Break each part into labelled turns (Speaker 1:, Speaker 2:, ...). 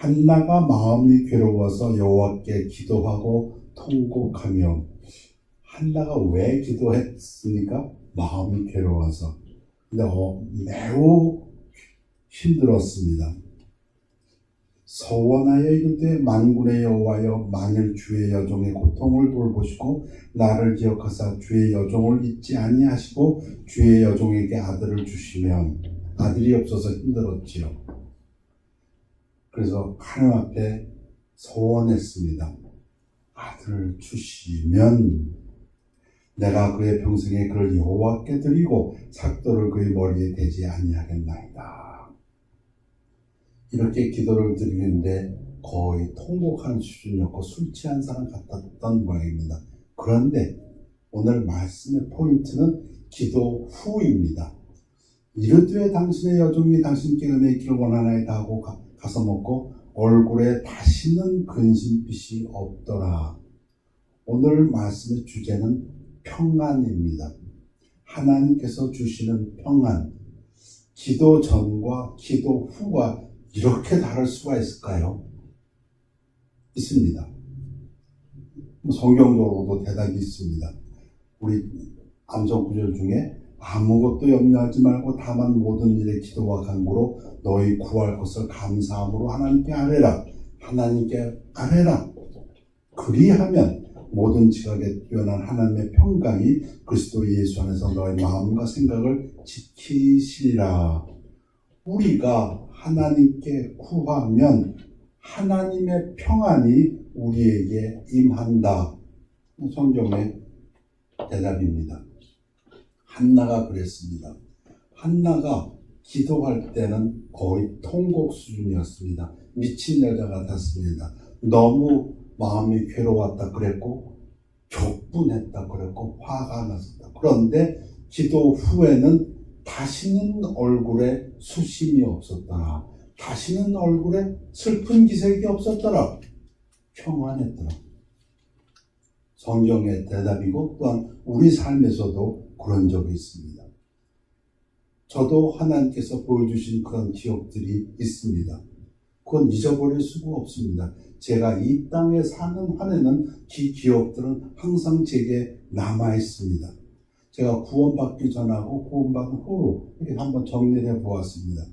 Speaker 1: 한나가 마음이 괴로워서 여호와께 기도하고 통곡하며. 한나가 왜 기도했습니까? 마음이 괴로워서. 근데 매우 힘들었습니다. 서원하여 이르되 만군의 여호와여, 만일 주의 여종의 고통을 돌보시고 나를 기억하사 주의 여종을 잊지 아니하시고 주의 여종에게 아들을 주시면. 아들이 없어서 힘들었지요. 그래서 하나님 앞에 서원했습니다. 아들을 주시면 내가 그의 평생에 그를 여호와께 드리고 삭도를 그의 머리에 대지 아니하겠나이다. 이렇게 기도를 드리는데 거의 통곡하는 수준이었고 술 취한 사람 같았던 모양입니다. 그런데 오늘 말씀의 포인트는 기도 후입니다. 이르되 당신의 여종이 당신께 은혜 있기를 원하나이다 하고 가서 먹고 얼굴에 다시는 근심빛이 없더라. 오늘 말씀의 주제는 평안입니다. 하나님께서 주시는 평안. 기도 전과 기도 후가 이렇게 다를 수가 있을까요? 있습니다. 성경적으로도 대답이 있습니다. 우리 암송 구절 중에 아무것도 염려하지 말고 다만 모든 일에 기도와 간구로 너희 구할 것을 감사함으로 하나님께 아뢰라. 하나님께 아뢰라. 그리하면 모든 지각에 뛰어난 하나님의 평강이 그리스도 예수 안에서 너희 마음과 생각을 지키시리라. 우리가 하나님께 구하면 하나님의 평안이 우리에게 임한다. 성경의 대답입니다. 한나가 그랬습니다. 한나가 기도할 때는 거의 통곡 수준이었습니다. 미친 여자 같았습니다. 너무 마음이 괴로웠다 그랬고 격분했다 그랬고 화가 났었다. 그런데 기도 후에는 다시는 얼굴에 수심이 없었더라. 다시는 얼굴에 슬픈 기색이 없었더라. 평안했더라. 성경의 대답이고 또한 우리 삶에서도 그런 적이 있습니다. 저도 하나님께서 보여주신 그런 기억들이 있습니다. 그건 잊어버릴 수가 없습니다. 제가 이 땅에 사는 한해는 그 기억들은 항상 제게 남아 있습니다. 제가 구원받기 전하고 구원받은 후로 이렇게 한번 정리를 해보았습니다.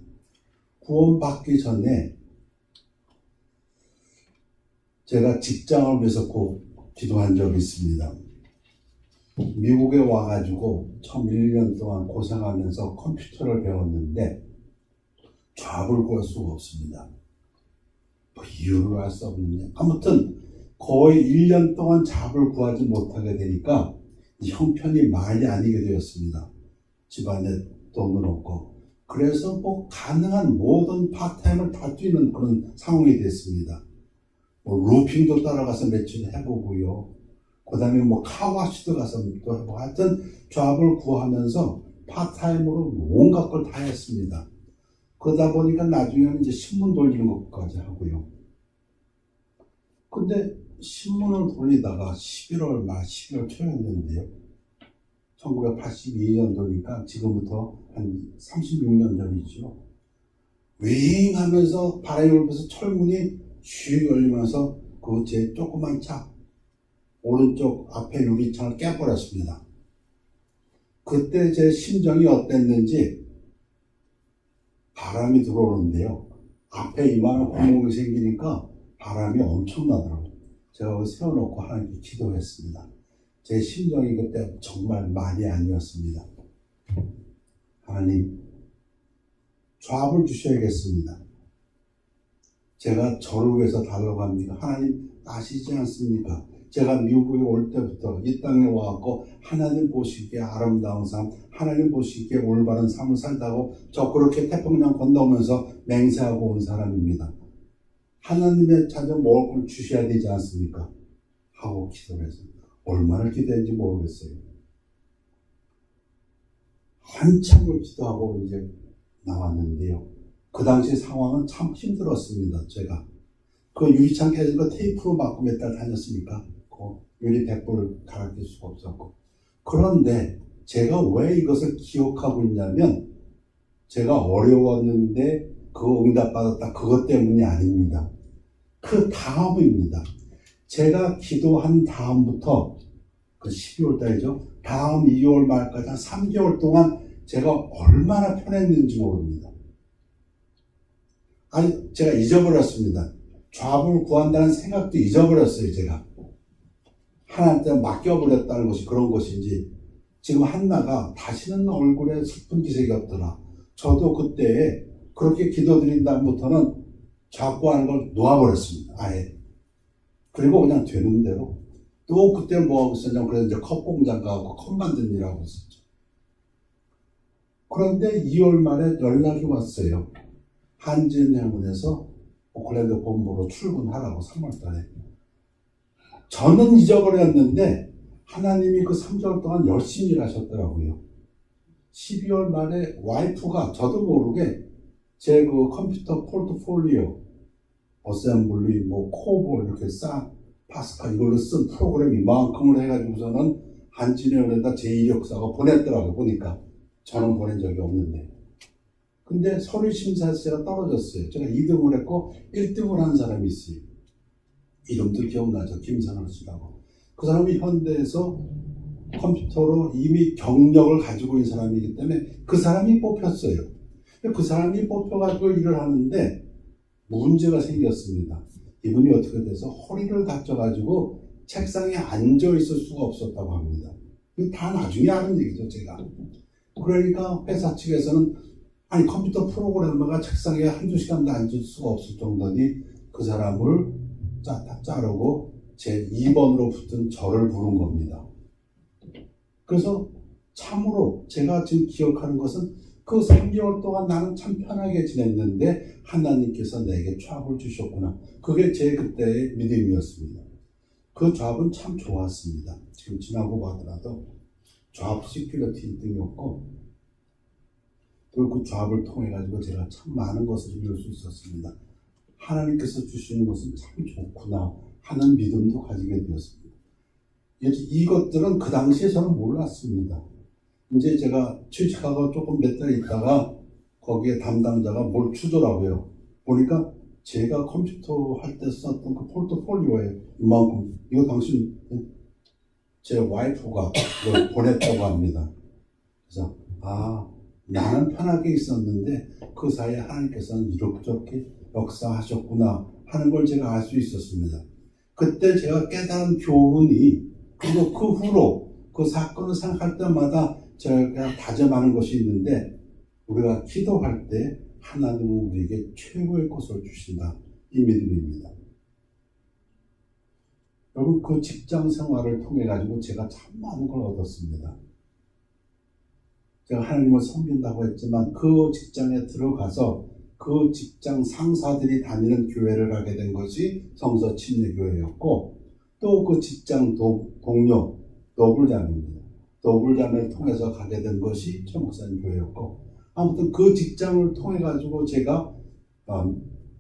Speaker 1: 구원받기 전에 제가 직장을 위해서 기도한 적이 있습니다. 미국에 와가지고 처음 1년 동안 고생하면서 컴퓨터를 배웠는데 잡을 구할 수가 없습니다. 이유를 알 수 없는데 아무튼 거의 1년 동안 잡을 구하지 못하게 되니까 형편이 말이 아니게 되었습니다. 집안에 돈은 없고. 그래서 가능한 모든 파트타임을 다 뛰는 그런 상황이 됐습니다. 루핑도 따라가서 며칠 해보고요. 그 다음에 카와시도 가서 또 해보고 하여튼 잡을 구하면서 파트타임으로 온갖 걸 다 했습니다. 그러다 보니까 나중에는 이제 신문 돌리는 것까지 하고요. 근데 신문을 돌리다가 11월 말 12월 초였는데요. 1982년도니까 지금부터 한 36년 전이죠. 윙 하면서 바람이 불면서 철문이 슉 열리면서 그 제 조그만 차 오른쪽 앞에 유리창을 깨버렸습니다. 그때 제 심정이 어땠는지 바람이 들어오는데요. 앞에 이만한 구멍이 생기니까 바람이 엄청나더라고요. 제가 세워놓고 하나님께 기도했습니다. 제 심정이 그때 정말 말이 아니었습니다. 하나님, 잡을 주셔야겠습니다. 제가 저를 위해서 달라고 합니다. 하나님 아시지 않습니까? 제가 미국에 올 때부터 이 땅에 와갖고 하나님 보시기에 아름다운 삶, 하나님 보시기에 올바른 삶을 살다고 저 그렇게 태평양 건너오면서 맹세하고 온 사람입니다. 하나님의 자녀 먹을 걸 주셔야 되지 않습니까? 하고 기도를 했습니다. 얼마나 기도했는지 모르겠어요. 한참을 기도하고 이제 나왔는데요. 그 당시 상황은 참 힘들었습니다. 제가 그 유리창 깨진 거 테이프로 막고 몇 달 다녔으니까 그 유리 100불을 갈아낄 수가 없었고. 그런데 제가 왜 이것을 기억하고 있냐면 제가 어려웠는데 그거 응답받았다 그것 때문이 아닙니다. 그 다음입니다. 제가 기도한 다음부터 그 12월 달이죠. 다음 2개월 말까지 한 3개월 동안 제가 얼마나 편했는지 모릅니다. 아니, 제가 잊어버렸습니다. 좌불 구한다는 생각도 잊어버렸어요, 제가. 하나님한테 맡겨버렸다는 것이 그런 것인지, 지금 한나가 다시는 얼굴에 슬픈 기색이 없더라. 저도 그때 그렇게 기도드린 다음부터는 좌구하는 걸 놓아버렸습니다, 아예. 그리고 그냥 되는 대로. 또 그때 뭐 하고 있었냐면, 그래서 이제 컵 공장 가고 컵 만든 일하고 있었죠. 그런데 2월 말에 연락이 왔어요. 한진해운에서 오클랜드 본부로 출근하라고 3월 달에. 저는 잊어버렸는데 하나님이 그 3개월 동안 열심히 일하셨더라고요. 12월 말에 와이프가 저도 모르게 제 그 컴퓨터 포트폴리오, 어셈블리, 뭐 코볼 이렇게 파스칼 이걸로 쓴 프로그램 이만큼을 해가지고서는 한진해운에다 제 이력서가 보냈더라고요. 보니까 저는 보낸 적이 없는데. 근데 서류 심사에서 떨어졌어요. 제가 2등을 했고 1등을 한 사람이 있어요. 이름도 기억나죠. 김선월 씨라고. 그 사람이 현대에서 컴퓨터로 이미 경력을 가지고 있는 사람이기 때문에 그 사람이 뽑혔어요. 그 사람이 뽑혀가지고 일을 하는데 문제가 생겼습니다. 이분이 어떻게 돼서 허리를 다쳐가지고 책상에 앉아 있을 수가 없었다고 합니다. 다 나중에 아는 얘기죠, 제가. 그러니까 회사 측에서는 아니 컴퓨터 프로그래머가 책상에 한두 시간도 앉을 수가 없을 정도니 그 사람을 자르고 제 2번으로 붙은 저를 부른 겁니다. 그래서 참으로 제가 지금 기억하는 것은 그 3개월 동안 나는 참 편하게 지냈는데 하나님께서 내게 촤압을 주셨구나. 그게 제 그때의 믿음이었습니다. 그 촤압은 참 좋았습니다. 지금 지나고 가더라도 촤압 시큐리티 1등이었고 그리고 그 촤압을 통해 가지고 제가 참 많은 것을 이룰 수 있었습니다. 하나님께서 주시는 것은 참 좋구나 하는 믿음도 가지게 되었습니다. 이것들은 그 당시에 저는 몰랐습니다. 이제 제가 취직하고 조금 몇 달 있다가 거기에 담당자가 뭘 주더라고요. 보니까 제가 컴퓨터 할 때 썼던 그 포트폴리오에 이만큼, 이거 당신 제 와이프가 이걸 보냈다고 합니다. 그래서 나는 편하게 있었는데 그 사이에 하나님께서는 이렇게 역사하셨구나 하는 걸 제가 알 수 있었습니다. 그때 제가 깨달은 교훈이, 그리고 그 후로 그 사건을 생각할 때마다 제가 다짐하는 것이 있는데, 우리가 기도할 때 하나님은 우리에게 최고의 것을 주신다. 이 믿음입니다. 여러분, 그 직장 생활을 통해 가지고 제가 참 많은 걸 얻었습니다. 제가 하나님을 섬긴다고 했지만 그 직장에 들어가서 그 직장 상사들이 다니는 교회를 가게 된 것이 성서 침례교회였고, 또 그 직장 동료 노블자매입니다. 노블자매를 통해서 가게 된 것이 최 목사님 교회였고, 아무튼 그 직장을 통해 가지고 제가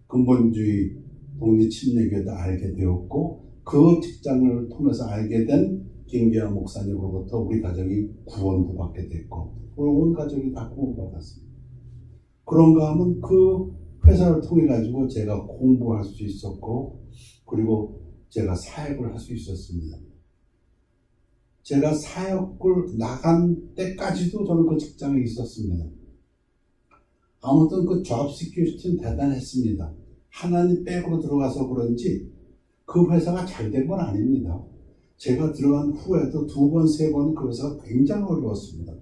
Speaker 1: 근본주의 독립침례교회도 알게 되었고, 그 직장을 통해서 알게 된 김계환 목사님으로부터 우리 가정이 구원도 받게 됐고, 온 가정이 다 구원받았습니다. 그런가 하면 그 회사를 통해 가지고 제가 공부할 수 있었고, 그리고 제가 사역을 할 수 있었습니다. 제가 사역을 나간 때까지도 저는 그 직장에 있었습니다. 아무튼 그 잡 시큐리티는 대단했습니다. 하나님 백으로 들어가서 그런지 그 회사가 잘 된 건 아닙니다. 제가 들어간 후에도 2번, 3번 그 회사가 굉장히 어려웠습니다.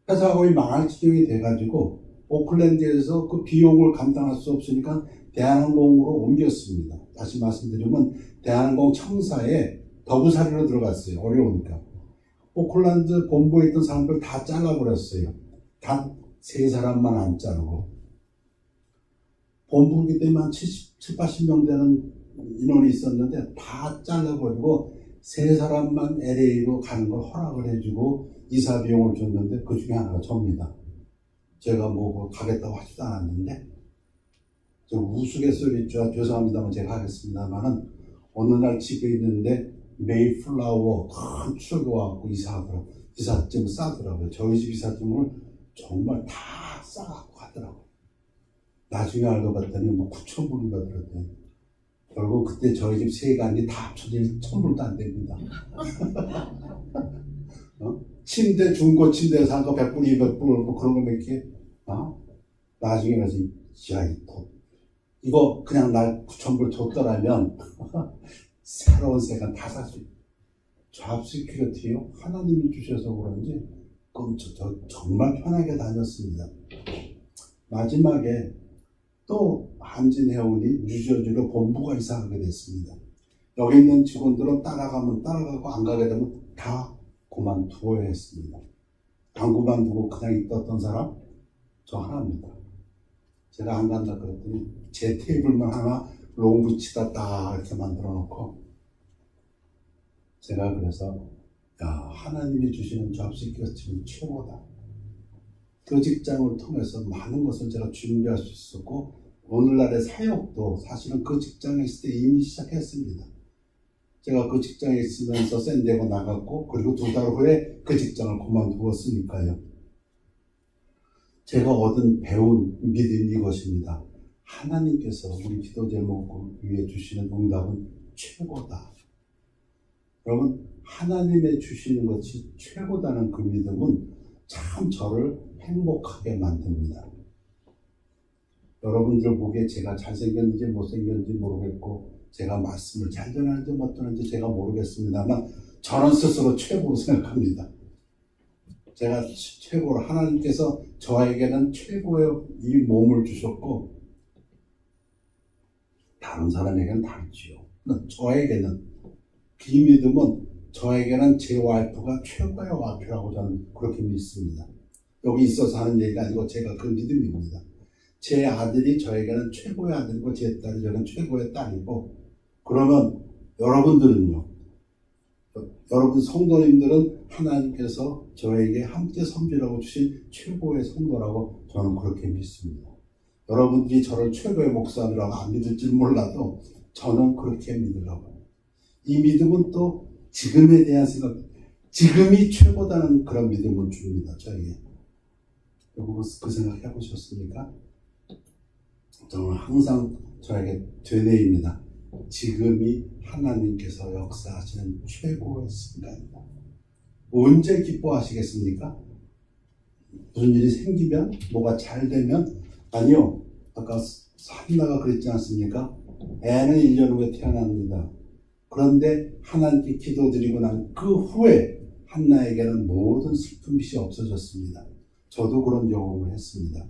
Speaker 1: 회사가 거의 망할 지경이 돼가지고 오클랜드에서 그 비용을 감당할 수 없으니까 대한항공으로 옮겼습니다. 다시 말씀드리면 대한항공 청사에 더부살이로 들어갔어요. 어려우니까. 오클랜드 본부에 있던 사람들 다 잘라버렸어요. 단 3사람만 안 자르고. 본부기 때문에 한 70, 80명 되는 인원이 있었는데 다 잘라버리고 3사람만 LA로 가는 걸 허락을 해주고 이사 비용을 줬는데 그 중에 하나가 접니다. 제가 뭐 가겠다고 하지도 않았는데, 저 우스갯소리죠. 죄송합니다만 제가 하겠습니다만은, 어느 날 집에 있는데 메이플라워 큰 추억이 와갖고 이사하더라고요. 이삿짐 싸더라고요. 저희 집 이삿짐을 정말 다 싸갖고 가더라고요. 나중에 알고 봤더니 뭐 9,000불인가 들었더니 결국 그때 저희 집 세간이 다 합쳐져 1,000불도 안 됩니다. 침대, 중고 침대 산 거 100불, 200불, 뭐 그런 거 몇 개, 나중에 가서, 야, 이거 그냥 날 9,000불 줬더라면, 새로운 세간 다 살 수 있어요. 잡시큐리티요? 하나님이 주셔서 그런지, 그럼 저 정말 편하게 다녔습니다. 마지막에 또 한진해운이 뉴저지로 본부가 이사하게 됐습니다. 여기 있는 직원들은 따라가면 따라가고 안 가게 되면 다 그만두어야 했습니다. 안 그만두고 그냥 있었던 사람? 저 하나입니다. 제가 안 간다 그랬더니 제 테이블만 하나 롱붙이다 딱 이렇게 만들어 놓고 제가 그래서 야, 하나님이 주시는 잡시큐리티는 최고다. 그 직장을 통해서 많은 것을 제가 준비할 수 있었고 오늘날의 사역도 사실은 그 직장에 있을 때 이미 시작했습니다. 제가 그 직장에 있으면서 샌디에고 나갔고 그리고 2달 후에 그 직장을 그만두었으니까요. 제가 배운 믿음이 이것입니다. 하나님께서 우리 기도 제목 위에 주시는 응답은 최고다. 여러분, 하나님의 주시는 것이 최고다는 그 믿음은 참 저를 행복하게 만듭니다. 여러분들 보기에 제가 잘생겼는지 못생겼는지 모르겠고 제가 말씀을 잘 전하는지 못 전하는지 제가 모르겠습니다만 저는 스스로 최고로 생각합니다. 제가 최고로 하나님께서 저에게는 최고의 이 몸을 주셨고 다른 사람에게는 다르지요. 저에게는 이 믿음은 저에게는 제 와이프가 최고의 와이프라고 저는 그렇게 믿습니다. 여기 있어서 하는 얘기가 아니고 제가 그 믿음입니다. 제 아들이 저에게는 최고의 아들이고 제 딸이 저는 최고의 딸이고 그러면 여러분들은요. 여러분 성도님들은 하나님께서 저에게 함께 섬기라고 주신 최고의 성도라고 저는 그렇게 믿습니다. 여러분들이 저를 최고의 목사라고 안 믿을지 몰라도 저는 그렇게 믿으라고. 이 믿음은 또 지금에 대한 생각, 지금이 최고다는 그런 믿음을 줍니다. 저에게. 여러분 그 생각 해보셨습니까? 저는 항상 저에게 되뇌입니다. 지금이 하나님께서 역사하시는 최고의 순간이다. 언제 기뻐하시겠습니까? 무슨 일이 생기면? 뭐가 잘 되면? 아니요. 아까 한나가 그랬지 않습니까? 애는 1년 후에 태어납니다. 그런데 하나님께 기도드리고 난 그 후에 한나에게는 모든 슬픈 빛이 없어졌습니다. 저도 그런 경험을 했습니다.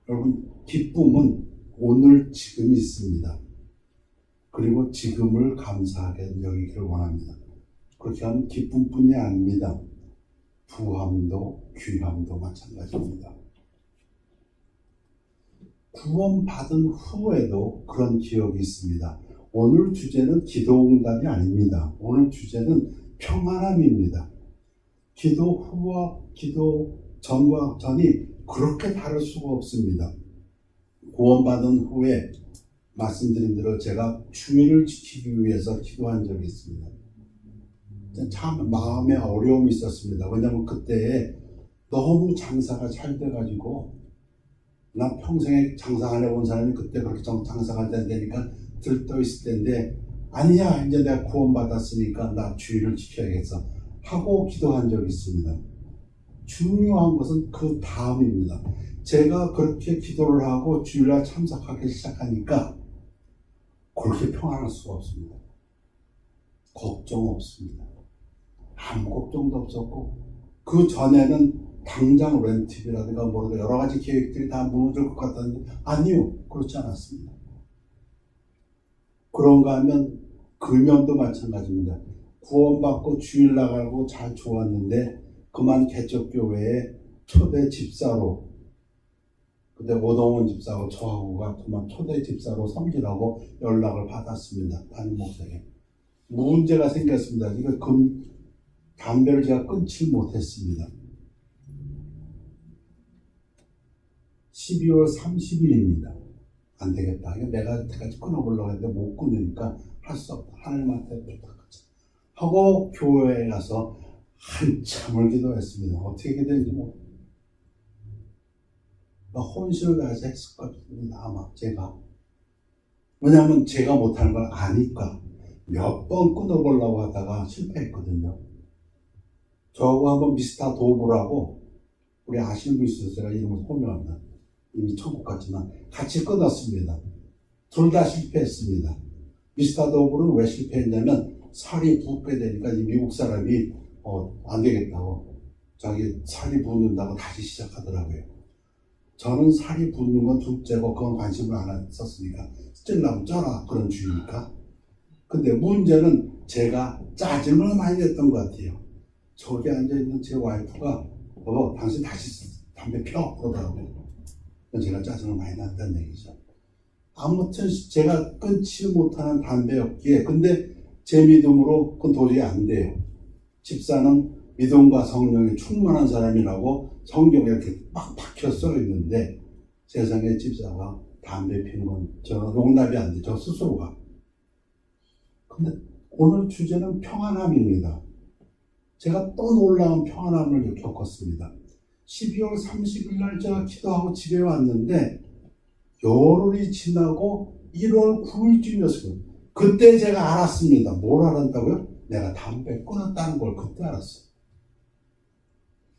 Speaker 1: 여러분, 기쁨은 오늘 지금 있습니다. 그리고 지금을 감사하게 여기기를 원합니다. 그렇게 하면 기쁨뿐이 아닙니다. 부함도 귀함도 마찬가지입니다. 구원받은 후에도 그런 기억이 있습니다. 오늘 주제는 기도응답이 아닙니다. 오늘 주제는 평안함입니다. 기도 후와 기도 전과 전이 그렇게 다를 수가 없습니다. 구원받은 후에 말씀드린 대로 제가 주의를 지키기 위해서 기도한 적이 있습니다. 참 마음에 어려움이 있었습니다. 왜냐하면 그때 너무 장사가 잘 돼가지고 난 평생에 장사 안 해본 사람이 그때 그렇게 장사가 된다니까 들떠 있을 텐데 아니야 이제 내가 구원받았으니까 나 주의를 지켜야겠어 하고 기도한 적이 있습니다. 중요한 것은 그 다음입니다. 제가 그렇게 기도를 하고 주일날 참석하기 시작하니까 그렇게 평안할 수가 없습니다. 걱정 없습니다. 아무 걱정도 없었고 그 전에는 당장 렌트비라든가 뭐라든가 여러 가지 계획들이 다 무너질 것 같았는데 아니요. 그렇지 않았습니다. 그런가 하면 금연도 마찬가지입니다. 구원받고 주일 나가고 잘 좋았는데 그만 개척교회에 초대 집사로 그때 오동원 집사하고 저하고가 그만 초대 집사로 섬기라고 연락을 받았습니다. 담임 목사에게. 문제가 생겼습니다. 이거 담배를 제가 끊지 못했습니다. 12월 30일입니다. 안 되겠다. 내가 여태까지 끊어보려고 했는데 못 끊으니까 할 수 없다. 하나님한테 부탁하자. 하고 교회에 가서 한참을 기도했습니다. 어떻게 기도했는지 혼신을 다해서 했을 것 같습니다. 아마 제가. 왜냐하면 제가 못하는 걸 아니까 몇 번 끊어보려고 하다가 실패했거든요. 저하고 한번 미스터 도브라고, 우리 아시는 분 있어서 제가 이름을 호명합니다. 이미 천국 같지만 같이 끊었습니다. 둘 다 실패했습니다. 미스터 도브는 왜 실패했냐면 살이 붓게 되니까 이 미국 사람이 안 되겠다고 자기 살이 붓는다고 다시 시작하더라고요. 저는 살이 붓는 건 둘째고 그건 관심을 안 썼으니까 찔라면 쪄라 그런 주의니까. 근데 문제는 제가 짜증을 많이 냈던 것 같아요. 저기 앉아있는 제 와이프가 당신 다시 담배 펴 그러더라고요. 제가 짜증을 많이 났다는 얘기죠. 아무튼 제가 끊지 못하는 담배였기에, 근데 제 믿음으로 그건 도저히 안 돼요. 집사는 믿음과 성령이 충만한 사람이라고 성경에 이렇게 막 박혀 써 있는데 세상에 집사가 담배 피는 건 저는 용납이 안 돼, 저 스스로가. 근데 오늘 주제는 평안함입니다. 제가 또 놀라운 평안함을 겪었습니다. 12월 30일 날 제가 기도하고 집에 왔는데 열흘이 지나고 1월 9일쯤이었어요. 그때 제가 알았습니다. 뭘 알았다고요? 내가 담배 끊었다는 걸 그때 알았어요.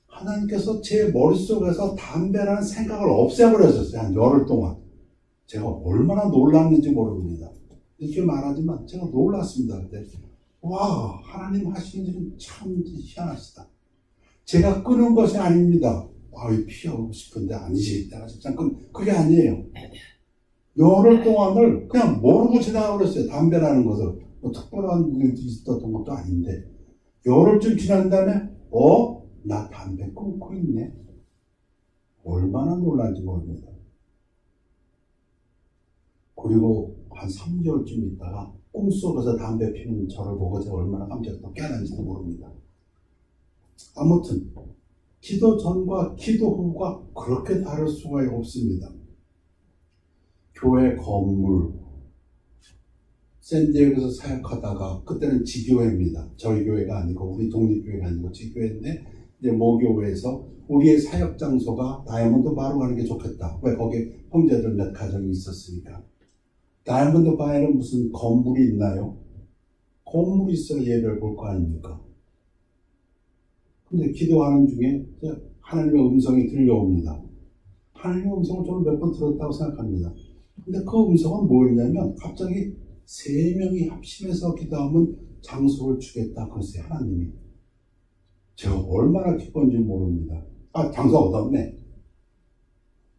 Speaker 1: 하나님께서 제 머릿속에서 담배라는 생각을 없애버렸었어요. 한 열흘 동안. 제가 얼마나 놀랐는지 모릅니다. 이렇게 말하지만 제가 놀랐습니다. 그때. 와, 하나님 하시는 일은 참 희한하시다. 제가 끊은 것이 아닙니다. 피하고 싶은데 아니지. 내가 진짜 그게 아니에요. 열흘 동안을 그냥 모르고 지나가 버렸어요. 담배라는 것을. 특별한 일이 있었던 것도 아닌데. 열흘쯤 지난 다음에, 나 담배 끊고 있네. 얼마나 놀란지 모릅니다. 그리고 한 3개월쯤 있다가 꿈속에서 담배 피는 저를 보고 제가 얼마나 깜짝 깨어난지도 모릅니다. 아무튼 기도 전과 기도 후가 그렇게 다를 수가 없습니다. 교회 건물, 샌디에고에서 사역하다가, 그때는 지교회입니다. 저희 교회가 아니고 우리 독립교회가 아니고 지교회인데, 이제 모교회에서 우리의 사역 장소가 다이아몬드 바로 가는 게 좋겠다. 왜? 거기 형제들 몇 가정이 있었으니까. 다이아몬드 바에는 무슨 건물이 있나요? 건물이 있어야 예배를 볼 거 아닙니까? 근데 기도하는 중에 하나님의 음성이 들려옵니다. 하나님의 음성을 저는 몇 번 들었다고 생각합니다. 근데 그 음성은 뭐였냐면 갑자기 3명이 합심해서 기도하면 장소를 주겠다. 그랬어요. 하나님이. 제가 얼마나 기쁜지 모릅니다. 장소 얻었네.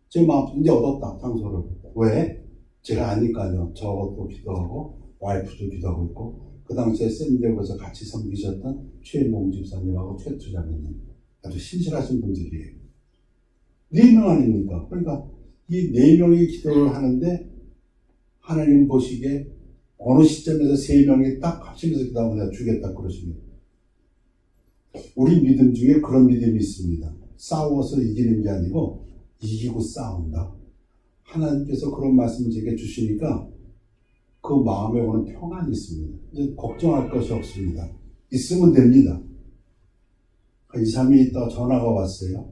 Speaker 1: 제 마음 이제 얻었다. 장소를. 왜? 제가 아니까요. 저것도 기도하고 와이프도 기도하고 있고, 그 당시에 샌디에고에서 같이 섬기셨던 최몽 집사님하고 최투자매님, 아주 신실하신 분들이에요. 4명 아닙니까? 그러니까 이 4명이 기도를 하는데 하나님 보시기에 어느 시점에서 3명이 딱 합심해서 기도하면 내가 주겠다 그러십니다. 우리 믿음 중에 그런 믿음이 있습니다. 싸워서 이기는 게 아니고 이기고 싸운다. 하나님께서 그런 말씀을 제게 주시니까 그 마음에 오는 평안이 있습니다. 이제 걱정할 것이 없습니다. 있으면 됩니다. 2, 3일 있다가 전화가 왔어요.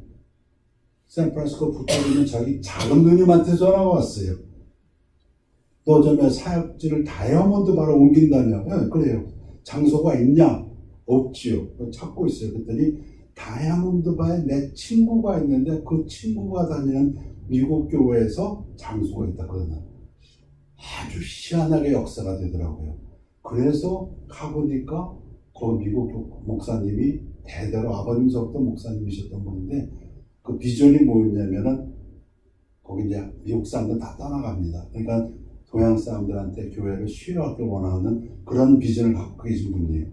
Speaker 1: 샌프란시스코 붙어 있는 자기 작은 누님한테 전화가 왔어요. 너 전에 사역지를 다이아몬드 바로 옮긴다며. 네, 그래요. 장소가 있냐? 없지요. 찾고 있어요. 그랬더니 다이아몬드 바에 내 친구가 있는데 그 친구가 다니는 미국 교회에서 장소가 있다 그러나 아주 희한하게 역사가 되더라고요. 그래서 가보니까 그 미국 목사님이 대대로 아버님서부터 목사님이셨던 분인데, 그 비전이 뭐였냐면은 거기 이제 미국 사람들 다 떠나갑니다. 그러니까 동양 사람들한테 교회를 쉬어가길 원하는 그런 비전을 갖고 계신 분이에요.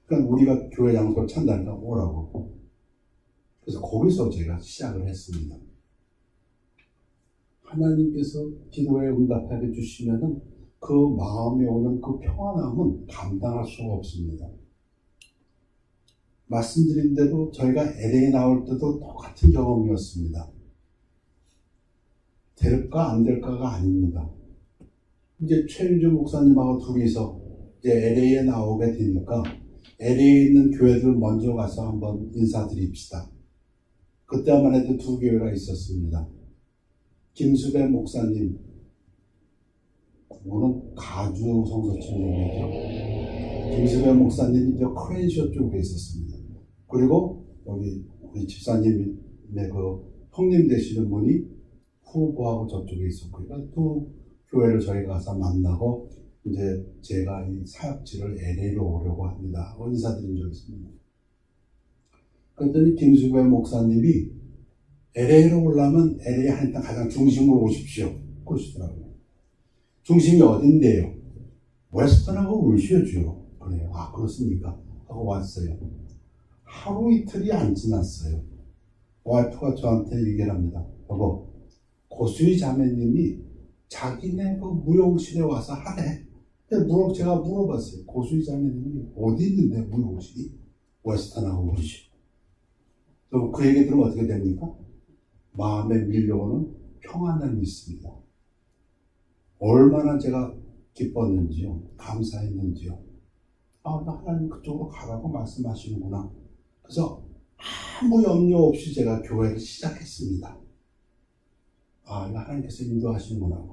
Speaker 1: 그러니까 우리가 교회 장소를 찾는다니까 오라고. 그래서 거기서 제가 시작을 했습니다. 하나님께서 기도에 응답하게 주시면은 그 마음에 오는 그 평안함은 감당할 수가 없습니다. 말씀드린 대로 저희가 LA 나올 때도 똑같은 경험이었습니다. 될까 안 될까가 아닙니다. 이제 최윤주 목사님하고 둘이서 이제 LA에 나오게 되니까 LA에 있는 교회들 먼저 가서 한번 인사드립시다. 그때만 해도 2교회가 있었습니다. 김수배 목사님, 이거는 가주 성서층 얘기죠. 김수배 목사님이 이제 크레인쇼 쪽에 있었습니다. 그리고 여기 우리 집사님의 그 형님 되시는 분이 후보하고 저쪽에 있었고, 그러니까 두 교회를 저희가 가서 만나고 이제 제가 이 사역지를 LA로 오려고 합니다. 인사드린 적이 있습니다. 그랬더니 김수배 목사님이 LA로 오려면 LA 하니까 가장 중심으로 오십시오. 그러시더라고요. 중심이 어딘데요? 웨스턴하고 울시어주요. 그래요. 아, 그렇습니까? 하고 왔어요. 하루 이틀이 안 지났어요. 와이프가 저한테 얘기를 합니다. 여보, 고수희 자매님이 자기네 그 무용실에 와서 하래. 제가 물어봤어요. 고수희 자매님이 어디 있는데 무용실이? 웨스턴하고 울시오. 그 얘기 들으면 어떻게 됩니까? 마음에 밀려오는 평안을 믿습니다. 얼마나 제가 기뻤는지요. 감사했는지요. 아, 하나님 그쪽으로 가라고 말씀하시는구나. 그래서 아무 염려 없이 제가 교회를 시작했습니다. 아, 이거 하나님께서 인도하시는구나.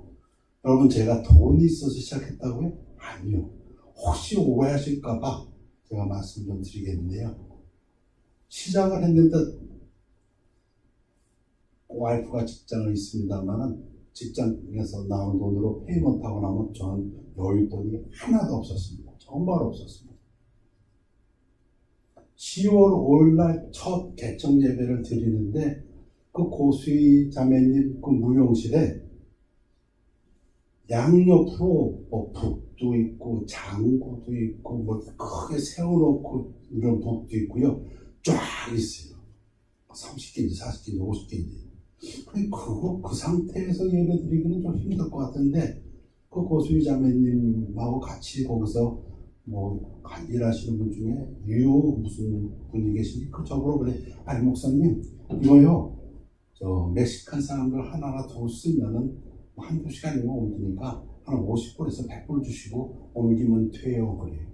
Speaker 1: 여러분, 제가 돈이 있어서 시작했다고요? 아니요. 혹시 오해하실까봐 제가 말씀 좀 드리겠는데요. 시작을 했는데 와이프가 직장을 있습니다만은 직장에서 나온 돈으로 페이먼트하고 나면 저는 여윳돈이 하나도 없었습니다. 정말 없었습니다. 10월 5일날 첫 개청 예배를 드리는데 그 고수희 자매님 그 무용실에 양옆으로 뭐 북도 있고 장구도 있고 뭐 크게 세워놓고 이런 북도 있고요. 쫙 있어요. 30개인지 40개인지 50개인지. 그 상태에서 예배 드리기는 좀 힘들 것 같은데, 그 고수희 자매님하고 같이 거기서 뭐 일하시는 분 중에 무슨 분이 계시니 그쪽으로 그래. 아니 목사님 이거요 저 멕시칸 사람들 하나나 둘 쓰면은 한두 시간이면 옮기니까 한 50불에서 100불 주시고 옮기면 돼요. 그래요.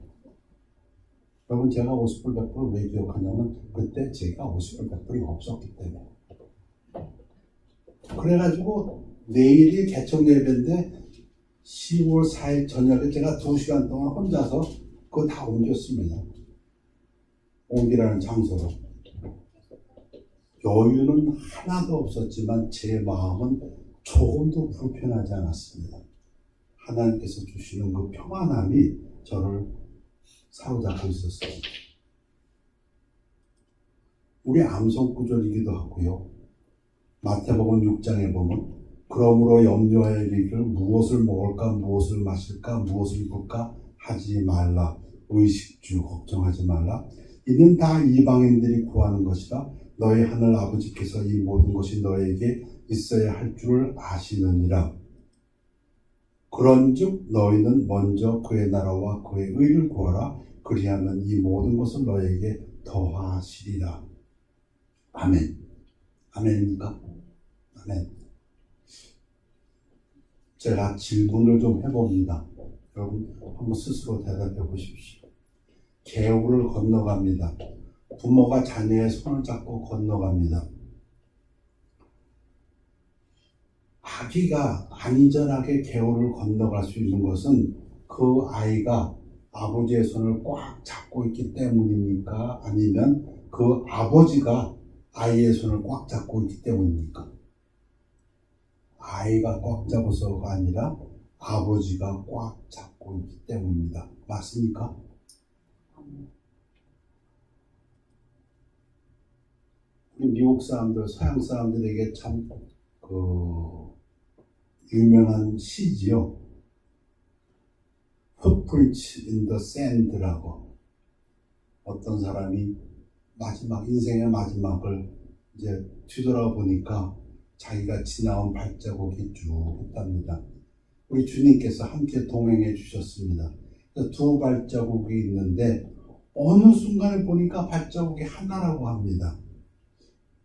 Speaker 1: 여러분, 제가 50불 100불 왜 기억하냐면 그때 제가 50불 100불이 없었기 때문에. 그래가지고 내일이 개청 예배인데 10월 4일 저녁에 제가 2시간 동안 혼자서 그거 다 옮겼습니다. 옮기라는 장소로. 여유는 하나도 없었지만 제 마음은 조금도 불편하지 않았습니다. 하나님께서 주시는 그 평안함이 저를 사로잡고 있었어요. 우리 암송 구절이기도 하고요. 마태복음 6장에 보면 그러므로 염려할 일을 무엇을 먹을까 무엇을 마실까 무엇을 입을까 하지 말라. 의식주 걱정하지 말라. 이는 다 이방인들이 구하는 것이라. 너희 하늘 아버지께서 이 모든 것이 너에게 있어야 할 줄을 아시느니라. 그런즉 너희는 먼저 그의 나라와 그의 의를 구하라. 그리하면 이 모든 것을 너에게 더하시리라. 아멘. 아멘입니까? 아멘. 제가 질문을 좀 해봅니다. 여러분 한번 스스로 대답해 보십시오. 개울을 건너갑니다. 부모가 자녀의 손을 잡고 건너갑니다. 아기가 안전하게 개울을 건너갈 수 있는 것은 그 아이가 아버지의 손을 꽉 잡고 있기 때문입니까? 아니면 그 아버지가 아이의 손을 꽉 잡고 있기 때문입니까? 아이가 꽉 잡아서가 아니라 아버지가 꽉 잡고 있기 때문입니다. 맞습니까? 우리 미국 사람들, 서양 사람들에게 참 유명한 시지요. Footprints in the Sand라고. 어떤 사람이 인생의 마지막을 이제 뒤돌아보니까 자기가 지나온 발자국이 쭉 있답니다. 우리 주님께서 함께 동행해 주셨습니다. 두 발자국이 있는데 어느 순간에 보니까 발자국이 하나라고 합니다.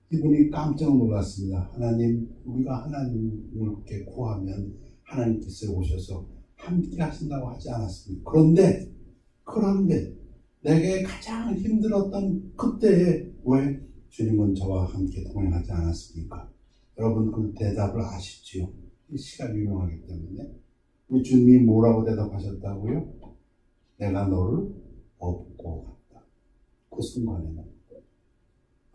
Speaker 1: 이분이 깜짝 놀랐습니다. 하나님, 우리가 하나님을 이렇게 구하면 하나님께서 오셔서 함께 하신다고 하지 않았습니까? 그런데 내게 가장 힘들었던 그때에 왜 주님은 저와 함께 동행하지 않았습니까? 여러분 그 대답을 아시지요? 이 시가 유명하기 때문에. 우리 주님이 뭐라고 대답하셨다고요? 내가 너를 업고 갔다. 그 순간에는.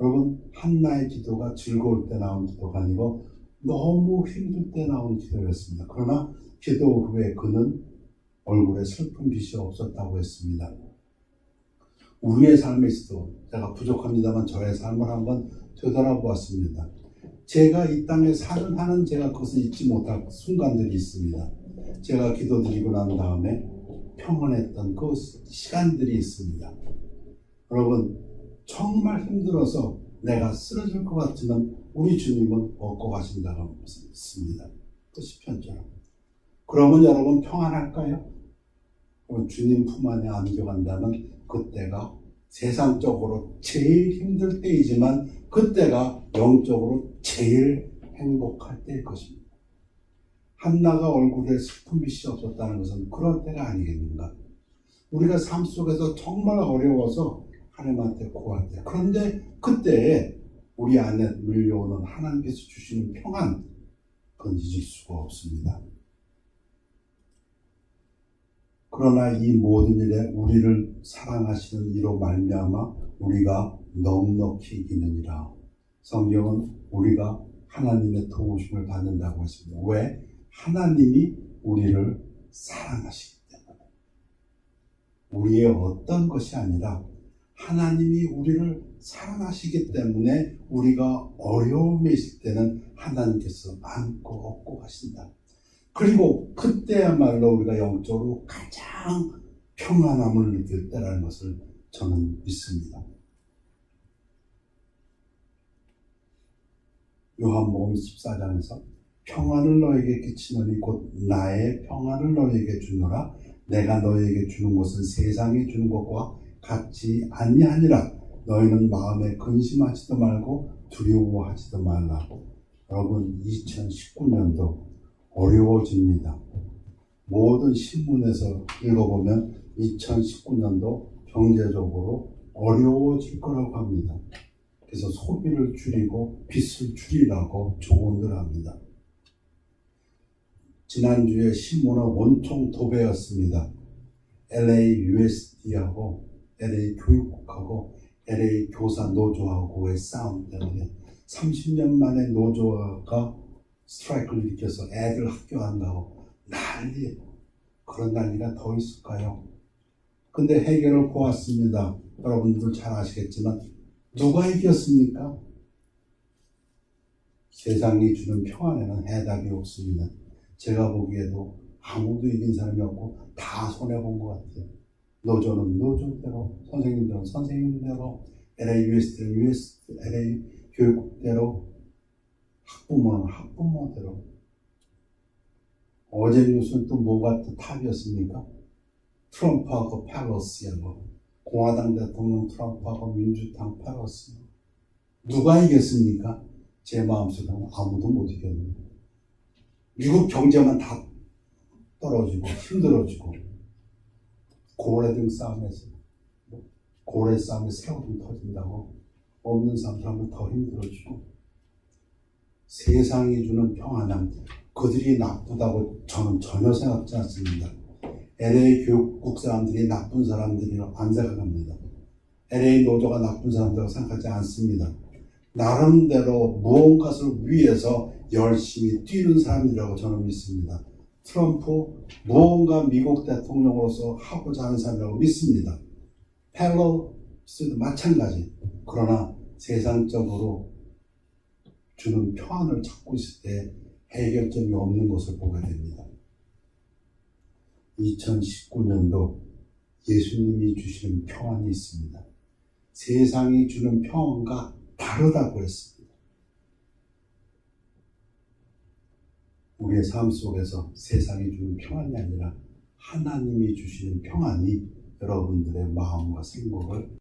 Speaker 1: 여러분, 한나의 기도가 즐거울 때 나온 기도가 아니고 너무 힘들 때 나온 기도였습니다. 그러나 기도 후에 그는 얼굴에 슬픈 빛이 없었다고 했습니다. 우리의 삶에 있어도 제가 부족합니다만 저의 삶을 한번 되돌아보았습니다. 제가 이 땅에 사는 한은 제가 그것을 잊지 못할 순간들이 있습니다. 제가 기도드리고 난 다음에 평안했던 그 시간들이 있습니다. 여러분, 정말 힘들어서 내가 쓰러질 것 같으면 우리 주님은 얻고 가신다고 믿습니다. 그 시편처럼. 그러면 여러분 평안할까요? 주님 품 안에 안겨간다면 그때가 세상적으로 제일 힘들 때이지만 그때가 영적으로 제일 행복할 때일 것입니다. 한나가 얼굴에 슬픈 빛이 없었다는 것은 그런 때가 아니겠는가? 우리가 삶 속에서 정말 어려워서 하나님한테 구할 때, 그런데 그때에 우리 안에 밀려오는 하나님께서 주시는 평안, 그건 잊을 수가 없습니다. 그러나 이 모든 일에 우리를 사랑하시는 이로 말미암아 우리가 넉넉히 이기느니라. 성경은 우리가 하나님의 도우심을 받는다고 했습니다. 왜? 하나님이 우리를 사랑하시기 때문에. 우리의 어떤 것이 아니라 하나님이 우리를 사랑하시기 때문에 우리가 어려움에 있을 때는 하나님께서 안고 업고 가신다. 그리고 그때야말로 우리가 영적으로 가장 평안함을 느낄 때라는 것을 저는 믿습니다. 요한복음 14장에서 평안을 너에게 끼치노니 곧 나의 평안을 너에게 주노라. 내가 너에게 주는 것은 세상이 주는 것과 같지 아니하니라. 너희는 마음에 근심하지도 말고 두려워하지도 말라고. 여러분, 2019년도 어려워집니다. 모든 신문에서 읽어보면 2019년도 경제적으로 어려워질 거라고 합니다. 그래서 소비를 줄이고 빚을 줄이라고 조언을 합니다. 지난주에 신문은 온통 도배였습니다. LA USD하고 LA 교육국하고 LA 교사 노조하고의 싸움 때문에 30년 만에 노조가 스트라이크를 일으켜서 애들 학교 안 가고 난리, 그런 난리가 더 있을까요? 근데 해결을 보았습니다. 여러분들 잘 아시겠지만 누가 이겼습니까? 세상이 주는 평안에는 해답이 없습니다. 제가 보기에도 아무도 이긴 사람이 없고 다 손해본 것 같아요. 노조는 노조대로, 선생님들은 선생님대로, LA USD는 USD, LA 교육대로, 학부모는 학부모대로. 어제 뉴스는 또 뭐가 또 탑이었습니까? 트럼프하고 펠로시하고, 공화당 대통령 트럼프하고 민주당 펠로시. 누가 이겼습니까? 제 마음속에는 아무도 못 이겼는데. 미국 경제만 다 떨어지고 힘들어지고, 고래등 싸움에서, 고래 싸움에 새우등 터진다고 없는 사람들은 더 힘들어지고, 세상이 주는 평안함, 그들이 나쁘다고 저는 전혀 생각지 않습니다. LA 교육국 사람들이 나쁜 사람들이라고 안 생각합니다. LA 노조가 나쁜 사람들이라고 생각하지 않습니다. 나름대로 무언가를 위해서 열심히 뛰는 사람들이라고 저는 믿습니다. 트럼프 무언가 미국 대통령으로서 하고자 하는 사람이라고 믿습니다. 펠로시도 마찬가지. 그러나 세상적으로 주는 평안을 찾고 있을 때 해결점이 없는 것을 보게 됩니다. 2019년도 예수님이 주시는 평안이 있습니다. 세상이 주는 평안과 다르다고 했습니다. 우리의 삶 속에서 세상이 주는 평안이 아니라 하나님이 주시는 평안이 여러분들의 마음과 생각을